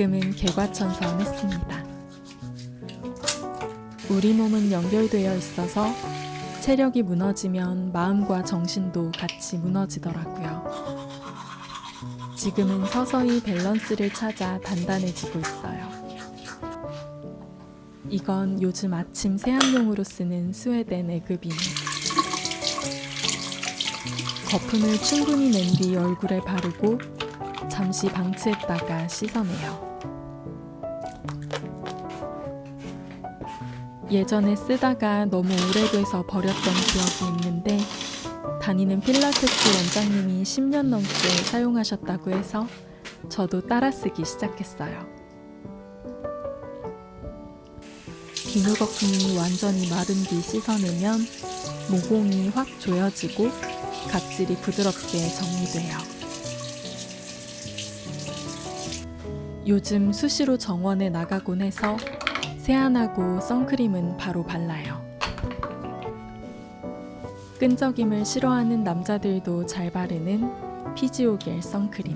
지금은 개과천선했습니다. 우리 몸은 연결되어 있어서 체력이 무너지면 마음과 정신도 같이 무너지더라고요. 지금은 서서히 밸런스를 찾아 단단해지고 있어요. 이건 요즘 아침 세안용으로 쓰는 스웨덴 에그빈. 거품을 충분히 낸 뒤 얼굴에 바르고 잠시 방치했다가 씻어내요. 예전에 쓰다가 너무 오래돼서 버렸던 기억이 있는데 다니는 필라테스 원장님이 10년 넘게 사용하셨다고 해서 저도 따라 쓰기 시작했어요. 비누 거품이 완전히 마른 뒤 씻어내면 모공이 확 조여지고 각질이 부드럽게 정리돼요. 요즘 수시로 정원에 나가곤 해서 세안하고 선크림은 바로 발라요. 끈적임을 싫어하는 남자들도 잘 바르는 피지오겔 선크림.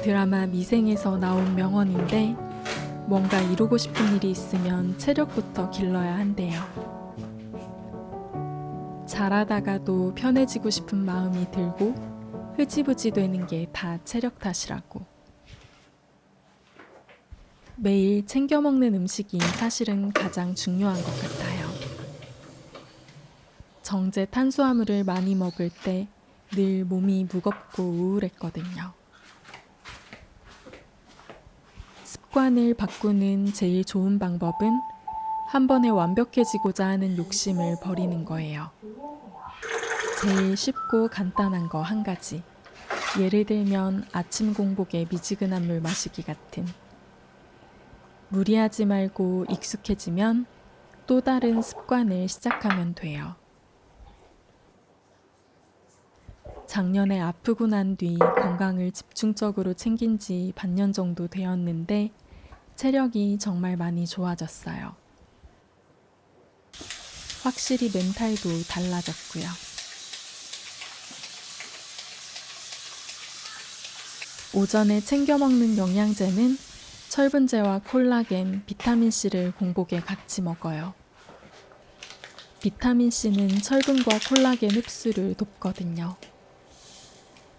드라마 미생에서 나온 명언인데 뭔가 이루고 싶은 일이 있으면 체력부터 길러야 한대요. 잘하다가도 편해지고 싶은 마음이 들고 흐지부지 되는 게 다 체력 탓이라고. 매일 챙겨 먹는 음식이 사실은 가장 중요한 것 같아요. 정제 탄수화물을 많이 먹을 때 늘 몸이 무겁고 우울했거든요. 습관을 바꾸는 제일 좋은 방법은 한 번에 완벽해지고자 하는 욕심을 버리는 거예요. 제일 쉽고 간단한 거 한 가지. 예를 들면 아침 공복에 미지근한 물 마시기 같은. 무리하지 말고 익숙해지면 또 다른 습관을 시작하면 돼요. 작년에 아프고 난 뒤 건강을 집중적으로 챙긴 지 반년 정도 되었는데 체력이 정말 많이 좋아졌어요. 확실히 멘탈도 달라졌고요. 오전에 챙겨 먹는 영양제는 철분제와 콜라겐, 비타민C를 공복에 같이 먹어요. 비타민C는 철분과 콜라겐 흡수를 돕거든요.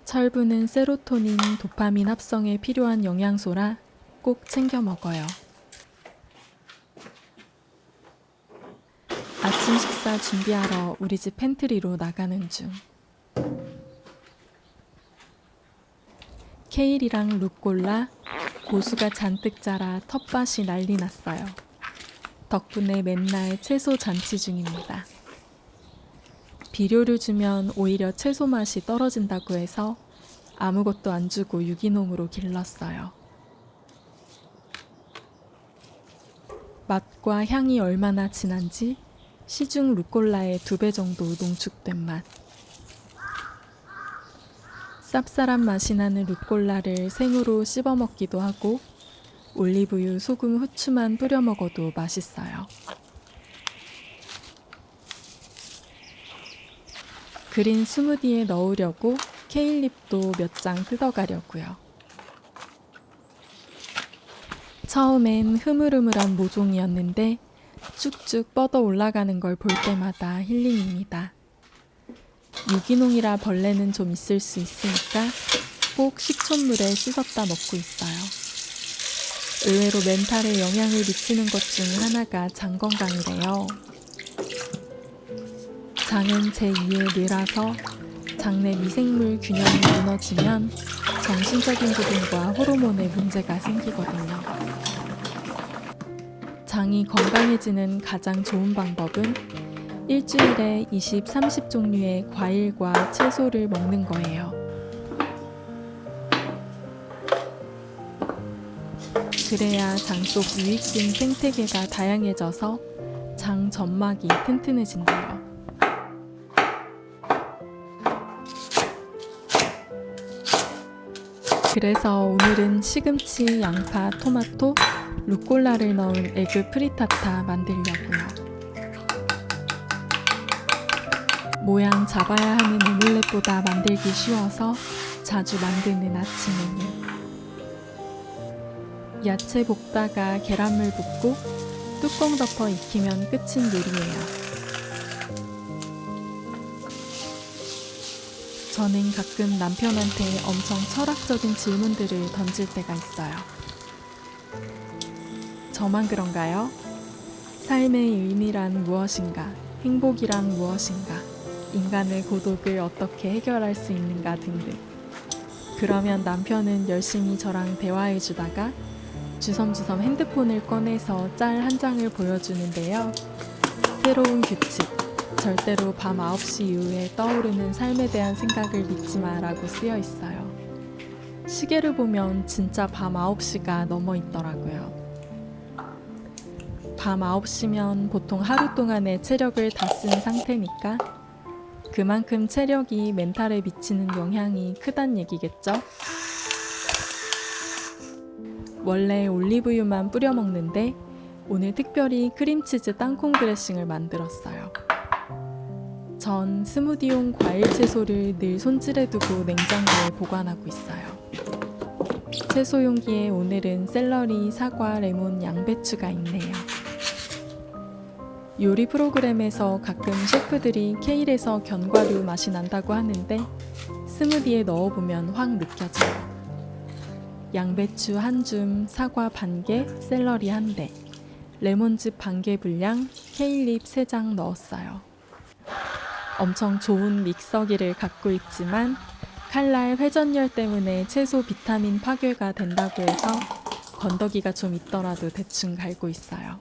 철분은 세로토닌, 도파민 합성에 필요한 영양소라 꼭 챙겨 먹어요. 아침 식사 준비하러 우리 집 팬트리로 나가는 중. 케일이랑 루꼴라, 고수가 잔뜩 자라 텃밭이 난리 났어요. 덕분에 맨날 채소 잔치 중입니다. 비료를 주면 오히려 채소 맛이 떨어진다고 해서 아무것도 안 주고 유기농으로 길렀어요. 맛과 향이 얼마나 진한지 시중 루꼴라의 2배 정도 농축된 맛. 쌉쌀한 맛이 나는 루꼴라를 생으로 씹어 먹기도 하고 올리브유, 소금, 후추만 뿌려 먹어도 맛있어요. 그린 스무디에 넣으려고 케일잎도 몇 장 뜯어가려고요. 처음엔 흐물흐물한 모종이었는데 쭉쭉 뻗어 올라가는 걸 볼 때마다 힐링입니다. 유기농이라 벌레는 좀 있을 수 있으니까 꼭 식초물에 씻었다 먹고 있어요. 의외로 멘탈에 영향을 미치는 것 중 하나가 장 건강이래요. 장은 제2의 뇌라서 장내 미생물 균형이 무너지면 정신적인 부분과 호르몬에 문제가 생기거든요. 장이 건강해지는 가장 좋은 방법은 일주일에 20, 30종류의 과일과 채소를 먹는 거예요. 그래야 장 속 유익균 생태계가 다양해져서 장 점막이 튼튼해진대요. 그래서 오늘은 시금치, 양파, 토마토, 루꼴라를 넣은 에그 프리타타 만들려고요. 모양 잡아야 하는 오믈렛보다 만들기 쉬워서 자주 만드는 아침 메뉴. 야채 볶다가 계란물 붓고 뚜껑 덮어 익히면 끝인 요리예요. 저는 가끔 남편한테 엄청 철학적인 질문들을 던질 때가 있어요. 저만 그런가요? 삶의 의미란 무엇인가? 행복이란 무엇인가? 인간의 고독을 어떻게 해결할 수 있는가 등등. 그러면 남편은 열심히 저랑 대화해주다가 주섬주섬 핸드폰을 꺼내서 짤 한 장을 보여주는데요. 새로운 규칙. 절대로 밤 9시 이후에 떠오르는 삶에 대한 생각을 믿지 마라고 쓰여 있어요. 시계를 보면 진짜 밤 9시가 넘어 있더라고요. 밤 9시면 보통 하루 동안의 체력을 다 쓴 상태니까 그만큼 체력이 멘탈에 미치는 영향이 크단 얘기겠죠? 원래 올리브유만 뿌려 먹는데 오늘 특별히 크림치즈 땅콩 드레싱을 만들었어요. 전 스무디용 과일 채소를 늘 손질해 두고 냉장고에 보관하고 있어요. 채소 용기에 오늘은 샐러리, 사과, 레몬, 양배추가 있네요. 요리 프로그램에서 가끔 셰프들이 케일에서 견과류 맛이 난다고 하는데 스무디에 넣어보면 확 느껴져요. 양배추 한 줌, 사과 반 개, 샐러리 한 대, 레몬즙 반 개 분량, 케일잎 3장 넣었어요. 엄청 좋은 믹서기를 갖고 있지만 칼날 회전열 때문에 채소 비타민 파괴가 된다고 해서 건더기가 좀 있더라도 대충 갈고 있어요.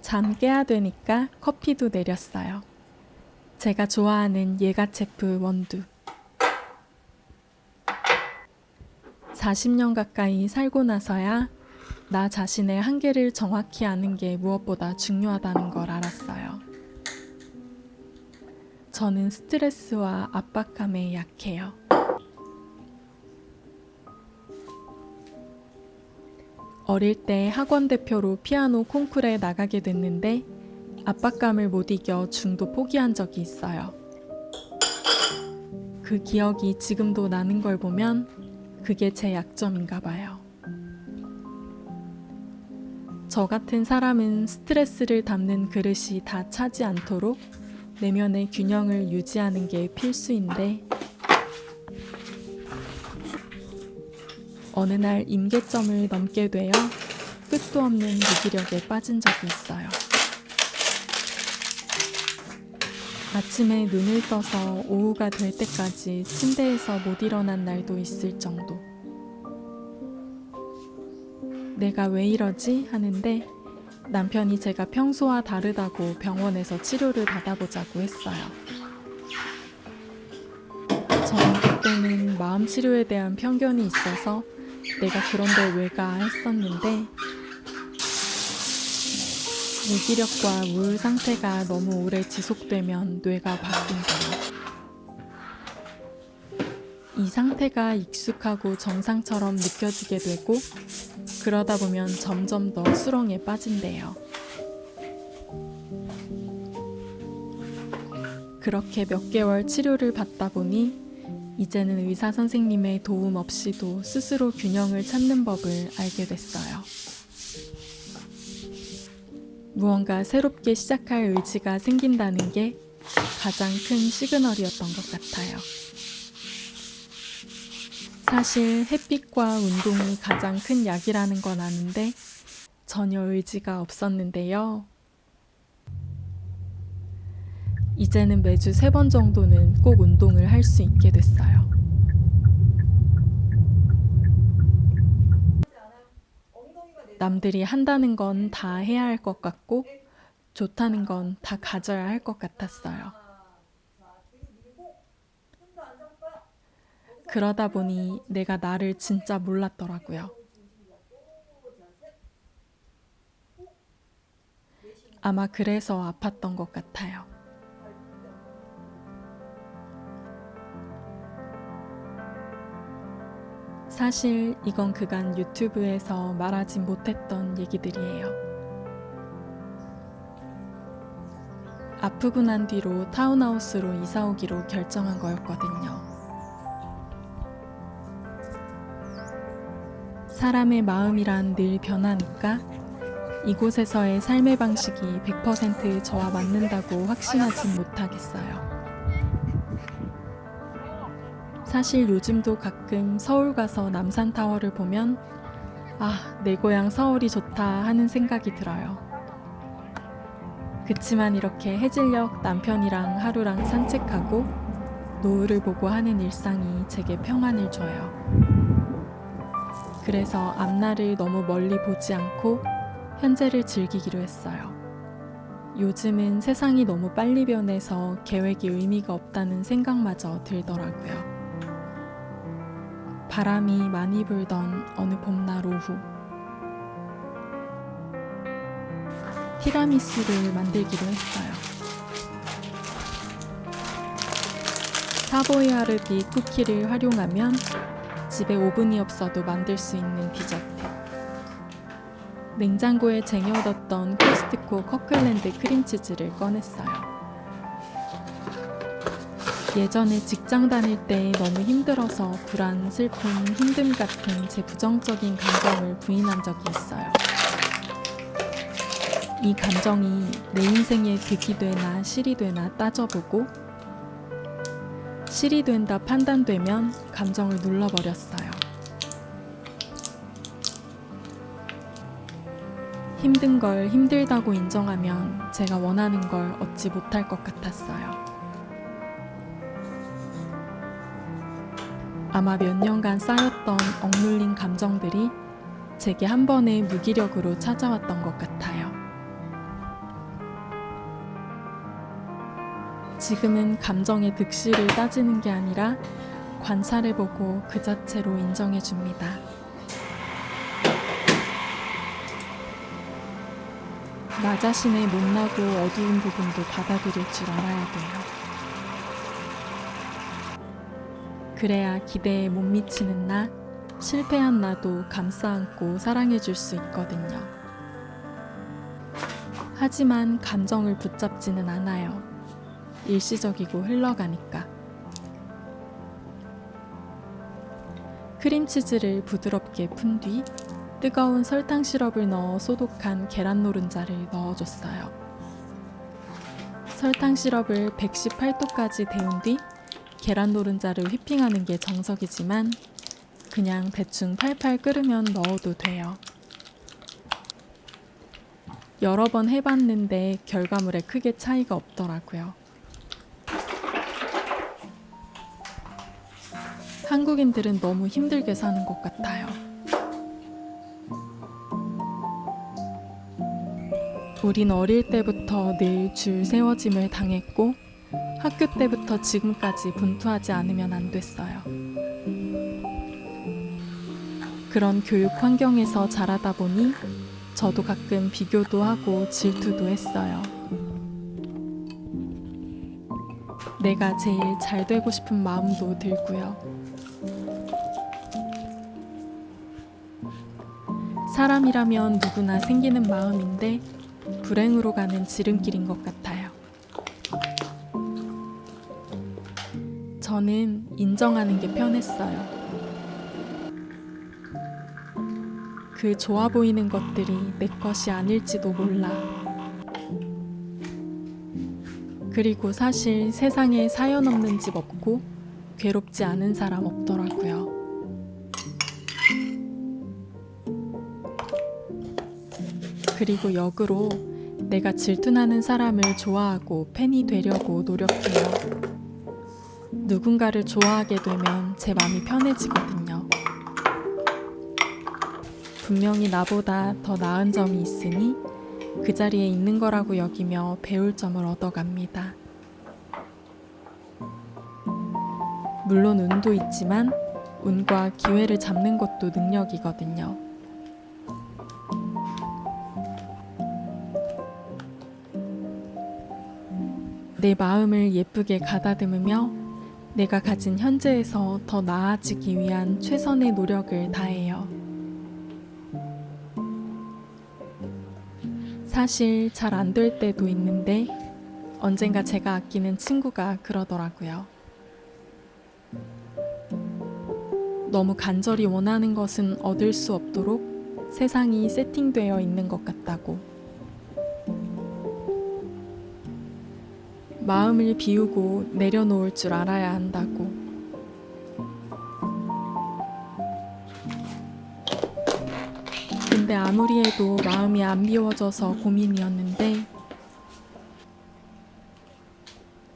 잠 깨야 되니까 커피도 내렸어요. 제가 좋아하는 예가체프 원두. 40년 가까이 살고 나서야 나 자신의 한계를 정확히 아는 게 무엇보다 중요하다는 걸 알았어요. 저는 스트레스와 압박감에 약해요. 어릴 때 학원 대표로 피아노 콩쿠르에 나가게 됐는데 압박감을 못 이겨 중도 포기한 적이 있어요. 그 기억이 지금도 나는 걸 보면 그게 제 약점인가 봐요. 저 같은 사람은 스트레스를 담는 그릇이 다 차지 않도록 내면의 균형을 유지하는 게 필수인데 어느 날 임계점을 넘게 되어 끝도 없는 무기력에 빠진 적이 있어요. 아침에 눈을 떠서 오후가 될 때까지 침대에서 못 일어난 날도 있을 정도. 내가 왜 이러지? 하는데 남편이 제가 평소와 다르다고 병원에서 치료를 받아보자고 했어요. 저는 그때는 마음 치료에 대한 편견이 있어서 내가 그런데 왜가 했었는데 무기력과 우울 상태가 너무 오래 지속되면 뇌가 바뀐대요. 이 상태가 익숙하고 정상처럼 느껴지게 되고 그러다 보면 점점 더 수렁에 빠진대요. 그렇게 몇 개월 치료를 받다 보니 이제는 의사 선생님의 도움 없이도 스스로 균형을 찾는 법을 알게 됐어요. 무언가 새롭게 시작할 의지가 생긴다는 게 가장 큰 시그널이었던 것 같아요. 사실 햇빛과 운동이 가장 큰 약이라는 건 아는데 전혀 의지가 없었는데요. 이제는 매주 3번 정도는 꼭 운동을 할 수 있게 됐어요. 남들이 한다는 건 다 해야 할 것 같고 좋다는 건 다 가져야 할 것 같았어요. 그러다 보니 내가 나를 진짜 몰랐더라고요. 아마 그래서 아팠던 것 같아요. 사실 이건 그간 유튜브에서 말하지 못했던 얘기들이에요. 아프고 난 뒤로 타운하우스로 이사 오기로 결정한 거였거든요. 사람의 마음이란 늘 변하니까 이곳에서의 삶의 방식이 100% 저와 맞는다고 확신하진 못하겠어요. 사실 요즘도 가끔 서울 가서 남산타워를 보면 내 고향 서울이 좋다 하는 생각이 들어요. 그치만 이렇게 해질녘 남편이랑 하루랑 산책하고 노을을 보고 하는 일상이 제게 평안을 줘요. 그래서 앞날을 너무 멀리 보지 않고 현재를 즐기기로 했어요. 요즘은 세상이 너무 빨리 변해서 계획이 의미가 없다는 생각마저 들더라고요. 바람이 많이 불던 어느 봄날 오후, 티라미수를 만들기로 했어요. 사보이 하르디 쿠키를 활용하면 집에 오븐이 없어도 만들 수 있는 디저트. 냉장고에 쟁여뒀던 코스트코 커클랜드 크림치즈를 꺼냈어요. 예전에 직장 다닐 때 너무 힘들어서 불안, 슬픔, 힘듦 같은 제 부정적인 감정을 부인한 적이 있어요. 이 감정이 내 인생에 득이 되나 실이 되나 따져보고 실이 된다 판단되면 감정을 눌러버렸어요. 힘든 걸 힘들다고 인정하면 제가 원하는 걸 얻지 못할 것 같았어요. 아마 몇 년간 쌓였던 억눌린 감정들이 제게 한 번의 무기력으로 찾아왔던 것 같아요. 지금은 감정의 득실을 따지는 게 아니라 관찰해보고 그 자체로 인정해줍니다. 나 자신의 못나고 어두운 부분도 받아들일 줄 알아야 돼요. 그래야 기대에 못 미치는 나, 실패한 나도 감싸 안고 사랑해줄 수 있거든요. 하지만 감정을 붙잡지는 않아요. 일시적이고 흘러가니까. 크림치즈를 부드럽게 푼 뒤 뜨거운 설탕 시럽을 넣어 소독한 계란 노른자를 넣어줬어요. 설탕 시럽을 118도까지 데운 뒤 계란 노른자를 휘핑하는 게 정석이지만 그냥 대충 팔팔 끓으면 넣어도 돼요. 여러 번 해봤는데 결과물에 크게 차이가 없더라고요. 한국인들은 너무 힘들게 사는 것 같아요. 우린 어릴 때부터 늘 줄 세워짐을 당했고 학교 때부터 지금까지 분투하지 않으면 안 됐어요. 그런 교육 환경에서 자라다 보니 저도 가끔 비교도 하고 질투도 했어요. 내가 제일 잘 되고 싶은 마음도 들고요. 사람이라면 누구나 생기는 마음인데 불행으로 가는 지름길인 것 같아요. 저는 인정하는 게 편했어요. 그 좋아 보이는 것들이 내 것이 아닐지도 몰라. 그리고 사실 세상에 사연 없는 집 없고 괴롭지 않은 사람 없더라고요. 그리고 역으로 내가 질투나는 사람을 좋아하고 팬이 되려고 노력해요. 누군가를 좋아하게 되면 제 마음이 편해지거든요. 분명히 나보다 더 나은 점이 있으니 그 자리에 있는 거라고 여기며 배울 점을 얻어갑니다. 물론 운도 있지만 운과 기회를 잡는 것도 능력이거든요. 내 마음을 예쁘게 가다듬으며 내가 가진 현재에서 더 나아지기 위한 최선의 노력을 다해요. 사실 잘 안 될 때도 있는데 언젠가 제가 아끼는 친구가 그러더라고요. 너무 간절히 원하는 것은 얻을 수 없도록 세상이 세팅되어 있는 것 같다고. 마음을 비우고 내려놓을 줄 알아야 한다고. 근데 아무리 해도 마음이 안 비워져서 고민이었는데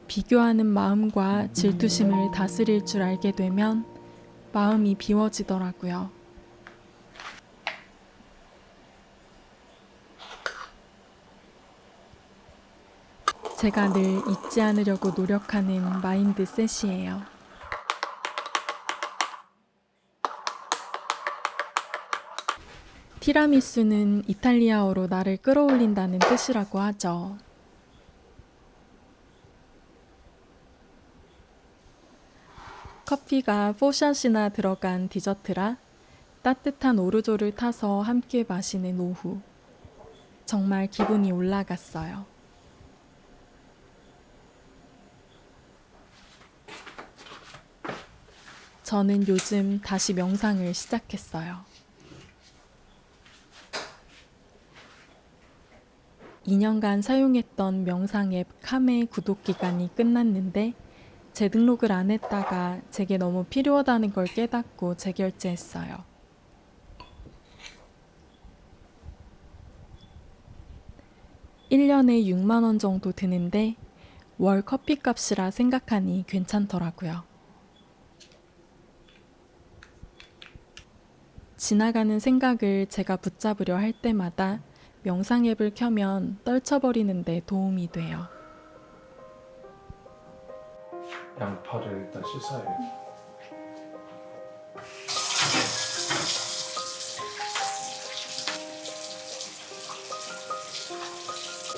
비교하는 마음과 질투심을 다스릴 줄 알게 되면 마음이 비워지더라고요. 제가 늘 잊지 않으려고 노력하는 마인드셋이에요. 티라미수는 이탈리아어로 나를 끌어올린다는 뜻이라고 하죠. 커피가 4샷이나 들어간 디저트라 따뜻한 오르조를 타서 함께 마시는 오후. 정말 기분이 올라갔어요. 저는 요즘 다시 명상을 시작했어요. 2년간 사용했던 명상 앱 카메 구독 기간이 끝났는데 재등록을 안 했다가 제게 너무 필요하다는 걸 깨닫고 재결제했어요. (1년에) 6만 원 정도 드는데 월 커피값이라 생각하니 괜찮더라고요. 지나가는 생각을 제가 붙잡으려 할 때마다 명상 앱을 켜면 떨쳐버리는 데 도움이 돼요. 양파를 일단 씻어야겠다.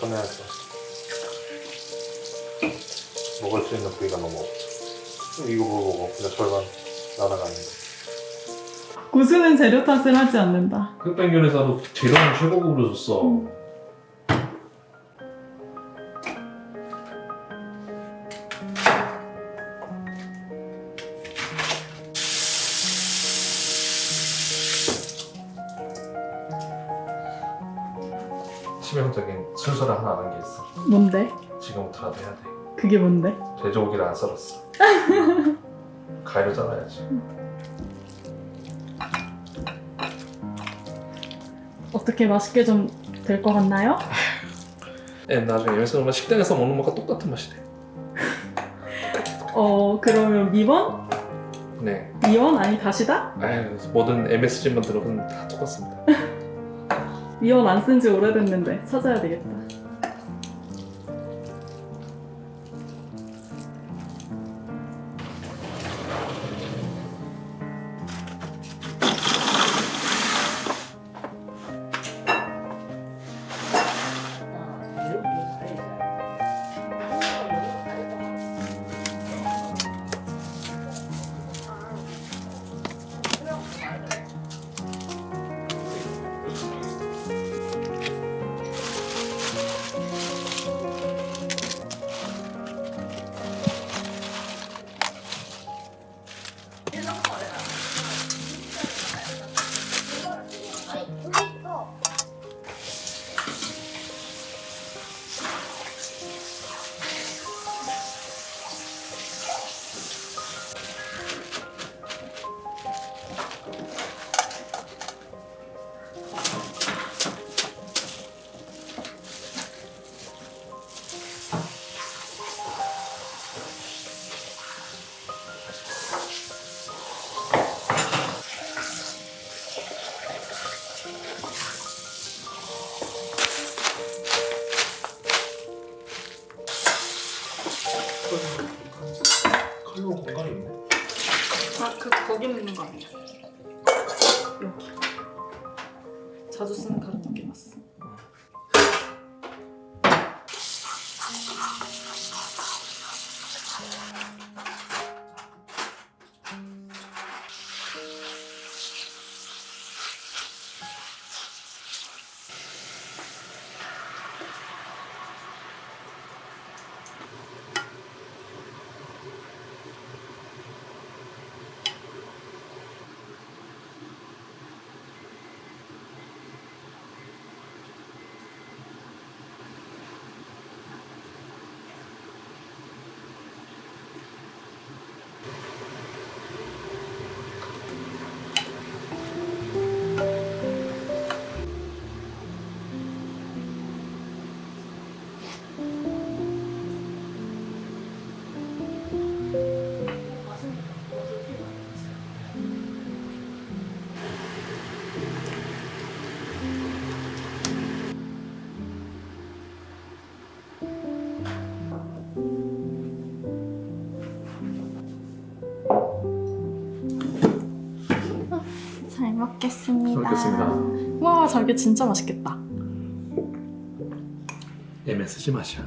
꺼내야죠. 먹을 수 있는 부위가 너무 없어. 이거 먹어. 그냥 절반 날아가는데. 고수는 재료 탓을 하지 않는다. 흑백요리사도 재료는 최고급으로 줬어. 치명적인 순서를 하나 아는 게 있어. 뭔데? 지금부터라도 해야 돼. 그게 뭔데? 돼지고기를 안 썰었어. 가위로 잘라야지. 어떻게 맛있게 좀 될 것 같나요? 나중에 여기서 식당에서 먹는 맛과 똑같은 맛이 돼. 그러면 미원? 네. 미원? 아니 다시다? 모든 MSG만 들어보면 다 똑같습니다. 미원 안 쓴 지 오래됐는데 찾아야 되겠다. 칼로 공간이 있네. 거기 있는 거 아니야? 여기. 자주 쓰는 가루 남겨놨어. 먹겠습니다. 잘 먹겠습니다. 와, 저게 진짜 맛있겠다. MSG 맛이야.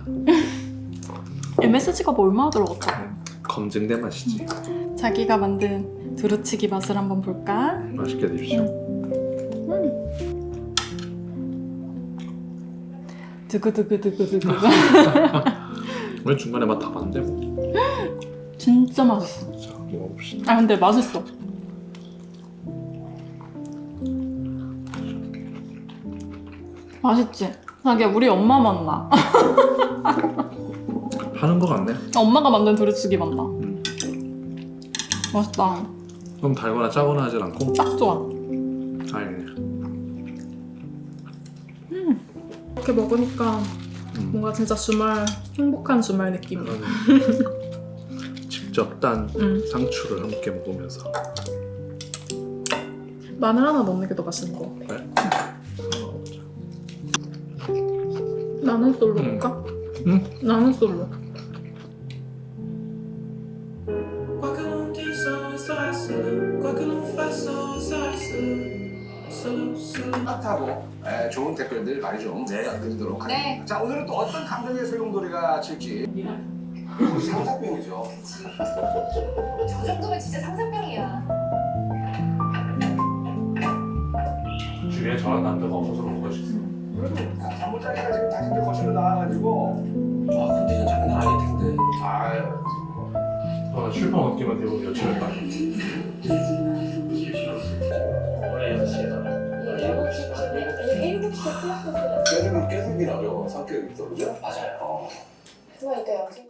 MSG가 뭐 얼마나 들어갔죠? 검증된 맛이지. 자기가 만든 두루치기 맛을 한번 볼까? 맛있게 드십시오. 두구두구두구두구. 왜 중간에 맛 다 봤는데 뭐. 진짜 맛있어. 자, 먹어봅시다. 아, 근데 맛있어. 맛있지? 자기야, 우리 엄마 맛나. 하는 거 같네. 엄마가 만든 두루치기 맛나. 맛있다. 너무 달거나 짜거나 하진 않고 딱 좋아. 다행이네. 이렇게 먹으니까 뭔가 진짜 주말, 행복한 주말 느낌이야. 직접 딴 상추를 함께 먹으면서. 마늘 하나 넣는 게 더 맛있는 거 같아. 네? 나는 솔로 볼까? 응? 나는 솔로. 핫하고 좋은 댓글들 많이 좀 부탁드리도록 하겠습니다. 자, 오늘은 또 어떤 감정의 소용돌이가 칠지. 상상병이죠. 저 정도면 진짜 상상병이야. 주위에 저런 남자가 없어서 그런 것이. 장모자기가 지금 당신들 거실로 나와가지고 컨디션 장난 아닐 텐데. 출판 얻기만 되고 며칠을 가. 깨는 게 어려워. 성격이 또 그죠? 맞아요. 그러니까 영생.